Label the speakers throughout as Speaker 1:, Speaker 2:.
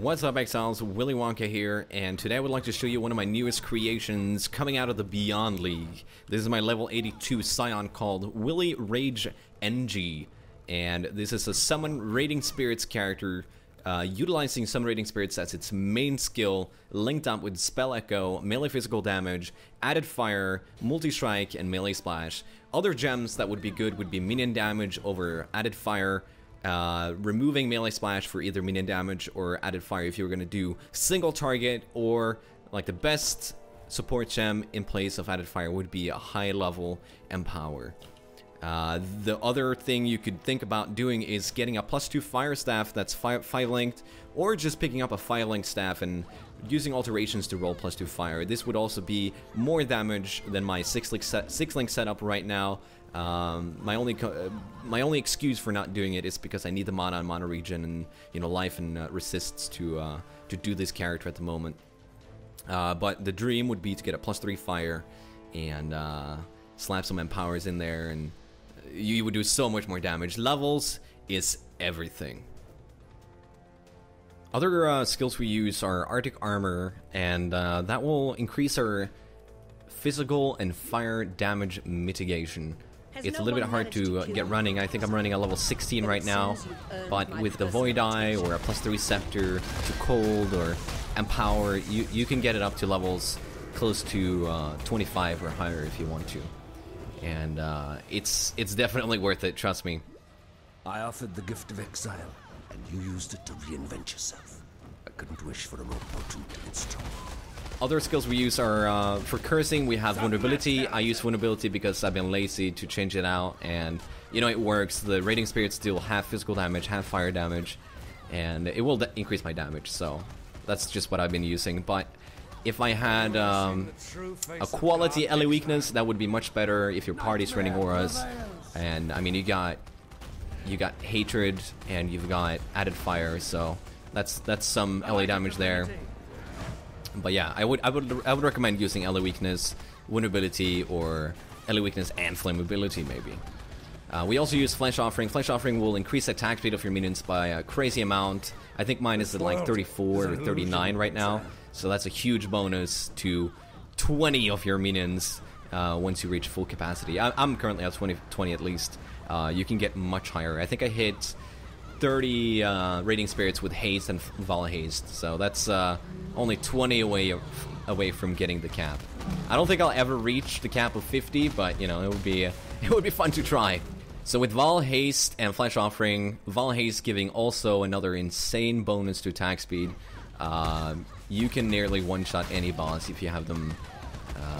Speaker 1: What's up, Exiles? Willy Wonka here, and today I would like to show you one of my newest creations coming out of the Beyond League. This is my level 82 Scion called Willy Rage NG, and this is a Summon Raiding Spirits character utilizing Summon Raiding Spirits as its main skill, linked up with Spell Echo, melee physical damage, added fire, multi-strike, and melee splash. Other gems that would be good would be minion damage over added fire, removing melee splash for either minion damage or added fire if you were going to do single target, or like the best support gem in place of added fire would be a high level empower. The other thing you could think about doing is getting a +2 fire staff that's 5 linked, or just picking up a 5 linked staff and using alterations to roll +2 fire. This would also be more damage than my 6 link setup right now. My only excuse for not doing it is because I need the mana and mana regen and life and resists to do this character at the moment. But the dream would be to get a +3 fire and slap some empowers in there, and you would do so much more damage. Levels is everything. Other skills we use are Arctic Armor, and that will increase our physical and fire damage mitigation. It's a little bit hard to get running. I think I'm running at level 16 right now, but with the Void Eye or a +3 Scepter to Cold or Empower, you can get it up to levels close to 25 or higher if you want to. And it's definitely worth it, trust me.
Speaker 2: I offered the gift of exile, and you used it to reinvent yourself. I couldn't wish for a more potent instrument.
Speaker 1: Other skills we use are, for cursing, we have Vulnerability. I use Vulnerability because I've been lazy to change it out, and it works. The Raiding Spirits deal half physical damage, half fire damage, and it will increase my damage, so that's just what I've been using. But if I had a quality LA weakness, that would be much better if your party's running auras. And I mean, you got hatred and you've got added fire, so that's some LA damage there. But yeah, I would recommend using LA weakness, vulnerability, or LA weakness and flammability maybe. We also use Flesh Offering. Flesh Offering will increase attack speed of your minions by a crazy amount. I think mine is at like 34 or 39 right now. So that's a huge bonus to 20 of your minions once you reach full capacity. I'm currently at 20 at least. You can get much higher. I think I hit 30 Raiding Spirits with Haste and Vala Haste. So that's only 20 away from getting the cap. I don't think I'll ever reach the cap of 50, but it would be fun to try. So with Vala Haste and Flesh Offering, Vala Haste giving also another insane bonus to attack speed. You can nearly one-shot any boss if you have them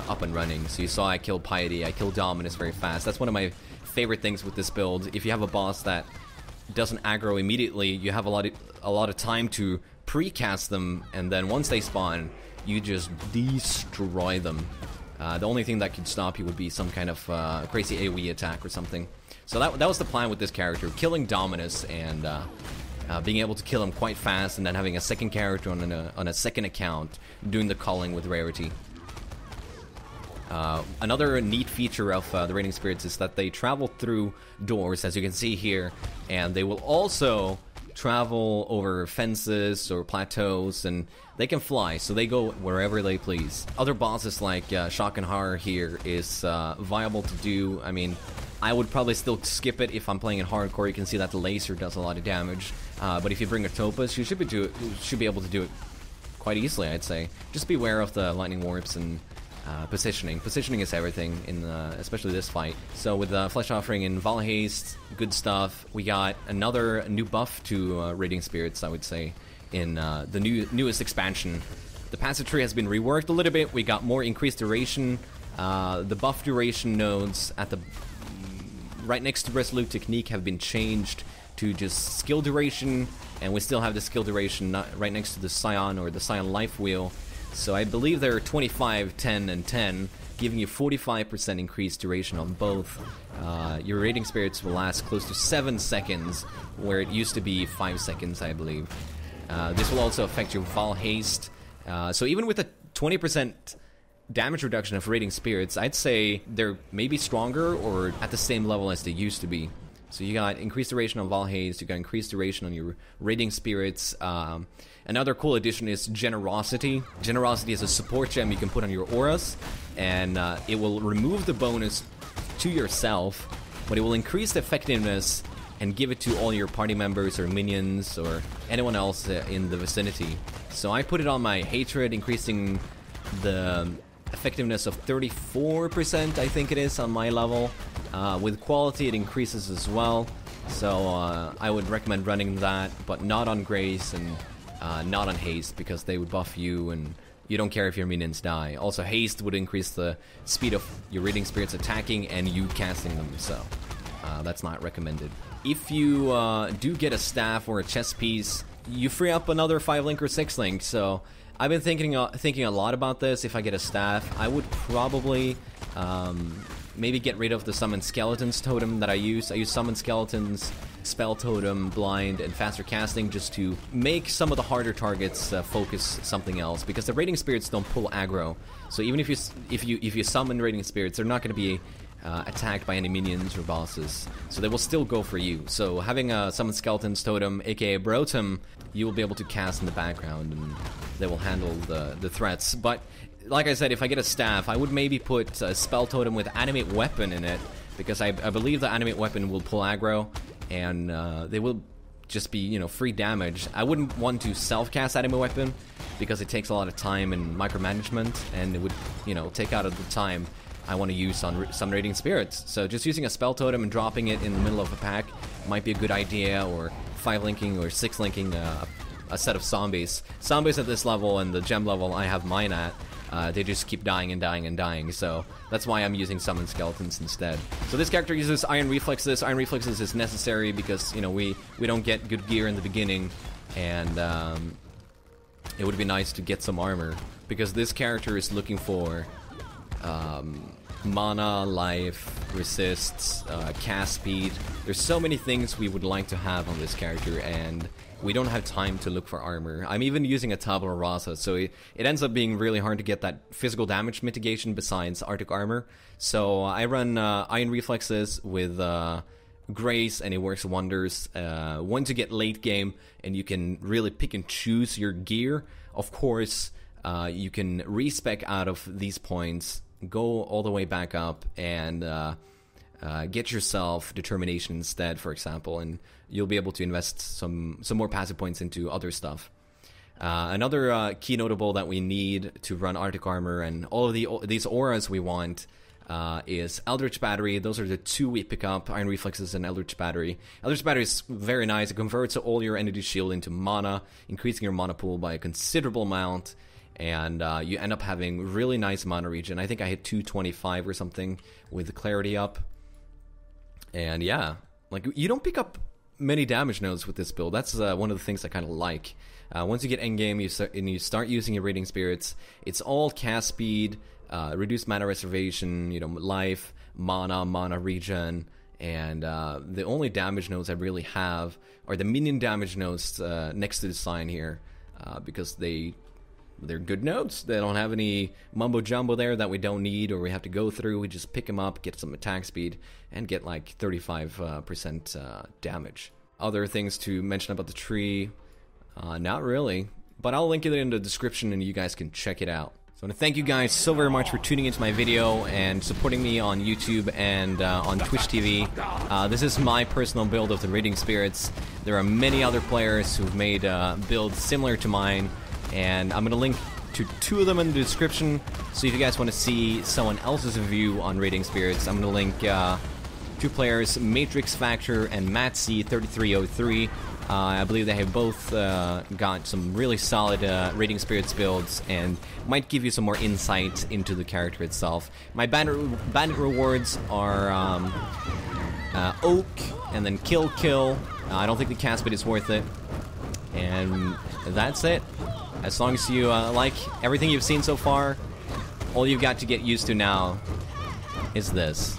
Speaker 1: up and running. So you saw I killed Piety, I killed Dominus very fast. That's one of my favorite things with this build. If you have a boss that doesn't aggro immediately, you have a lot of time to pre-cast them, and then once they spawn, you just destroy them. The only thing that could stop you would be some kind of crazy AoE attack or something. So that was the plan with this character, killing Dominus and being able to kill him quite fast, and then having a second character on a second account doing the calling with rarity. Another neat feature of the Raiding Spirits is that they travel through doors, as you can see here, and they will also travel over fences or plateaus, and they can fly, so they go wherever they please. Other bosses like Shock and Horror here is viable to do. I mean, I would probably still skip it if I'm playing in hardcore. You can see that the laser does a lot of damage, but if you bring a Topaz, you should be able to do it quite easily, I'd say. Just beware of the lightning warps and positioning. Positioning is everything in especially this fight. So with Flesh Offering and Vala Haste, good stuff. We got another new buff to Raiding Spirits, I would say, in the newest expansion. The passive tree has been reworked a little bit. We got more increased duration. The buff duration nodes at the right next to Resolute Technique have been changed to just skill duration, and we still have the skill duration right next to the Scion or the Scion Life Wheel. So I believe they're 25, 10, and 10, giving you 45% increased duration on both. Your Raiding Spirits will last close to 7 seconds, where it used to be 5 seconds, I believe. This will also affect your Val Haste. So even with a 20% damage reduction of Raiding Spirits, I'd say they're maybe stronger or at the same level as they used to be. So you got increased duration on Vaal Haste, you got increased duration on your Raiding Spirits. Another cool addition is Generosity. Generosity is a support gem you can put on your auras, and it will remove the bonus to yourself, but it will increase the effectiveness and give it to all your party members or minions or anyone else in the vicinity. So I put it on my Hatred, increasing the effectiveness of 34%, I think it is, on my level. With Quality, it increases as well. So I would recommend running that, but not on Grace and not on Haste, because they would buff you and you don't care if your minions die. Also, Haste would increase the speed of your Raiding Spirits attacking and you casting them, so that's not recommended. If you do get a staff or a chest piece, you free up another 5-link or 6-link, so I've been thinking a lot about this. If I get a staff, I would probably maybe get rid of the Summon Skeletons totem that I use. I use Summon Skeletons, Spell Totem, Blind, and Faster Casting just to make some of the harder targets focus something else, because the Raiding Spirits don't pull aggro. So even if you summon Raiding Spirits, they're not going to be attacked by any minions or bosses, so they will still go for you. So having a Summon Skeletons totem, aka Brotem, you will be able to cast in the background and they will handle the threats. But like I said, if I get a staff, I would maybe put a Spell Totem with Animate Weapon in it, because I believe the Animate Weapon will pull aggro, and they will just be, you know, free damage. I wouldn't want to self-cast Animate Weapon, because it takes a lot of time and micromanagement, and it would, you know, take out of the time I want to use on some Raiding Spirits. So just using a Spell Totem and dropping it in the middle of a pack might be a good idea, or 5-linking or 6-linking a set of zombies. Zombies at this level and the gem level I have mine at, they just keep dying and dying and dying, so that's why I'm using Summon Skeletons instead. So this character uses Iron Reflexes. Iron Reflexes is necessary because, you know, we don't get good gear in the beginning, and it would be nice to get some armor, because this character is looking for mana, life, resists, cast speed. There's so many things we would like to have on this character, and we don't have time to look for armor. I'm even using a Tabula Rasa, so it ends up being really hard to get that physical damage mitigation besides Arctic Armor. So I run Iron Reflexes with Grace, and it works wonders. Once you get late game and you can really pick and choose your gear, of course, you can respec out of these points, go all the way back up, and get yourself Determination instead, for example, and you'll be able to invest some more passive points into other stuff. Another key notable that we need to run Arctic Armor and all of these auras we want is Eldritch Battery. Those are the two we pick up, Iron Reflexes and Eldritch Battery. Eldritch Battery is very nice. It converts all your Entity Shield into mana, increasing your mana pool by a considerable amount, and you end up having really nice mana regen. I think I hit 225 or something with the Clarity up. And yeah, like, you don't pick up many damage nodes with this build. That's one of the things I kind of like. Once you get endgame and you start using your Raiding Spirits, it's all cast speed, reduced mana reservation, you know, life, mana regen, and the only damage nodes I really have are the minion damage nodes next to the sign here, because they're good nodes. They don't have any mumbo jumbo there that we don't need or we have to go through. We just pick them up, get some attack speed, and get like 35% damage. Other things to mention about the tree, not really, but I'll link it in the description and you guys can check it out. So I want to thank you guys so very much for tuning into my video and supporting me on YouTube and on Twitch TV. This is my personal build of the Raiding Spirits. There are many other players who've made builds similar to mine, and I'm going to link to 2 of them in the description. So if you guys want to see someone else's view on Raiding Spirits, I'm going to link 2 players, Matrix Factor and MattC3303. I believe they have both got some really solid Raiding Spirits builds and might give you some more insight into the character itself. My bandit rewards are Oak and then Kill. I don't think the cast bit is worth it. And that's it. As long as you like everything you've seen so far, all you've got to get used to now is this.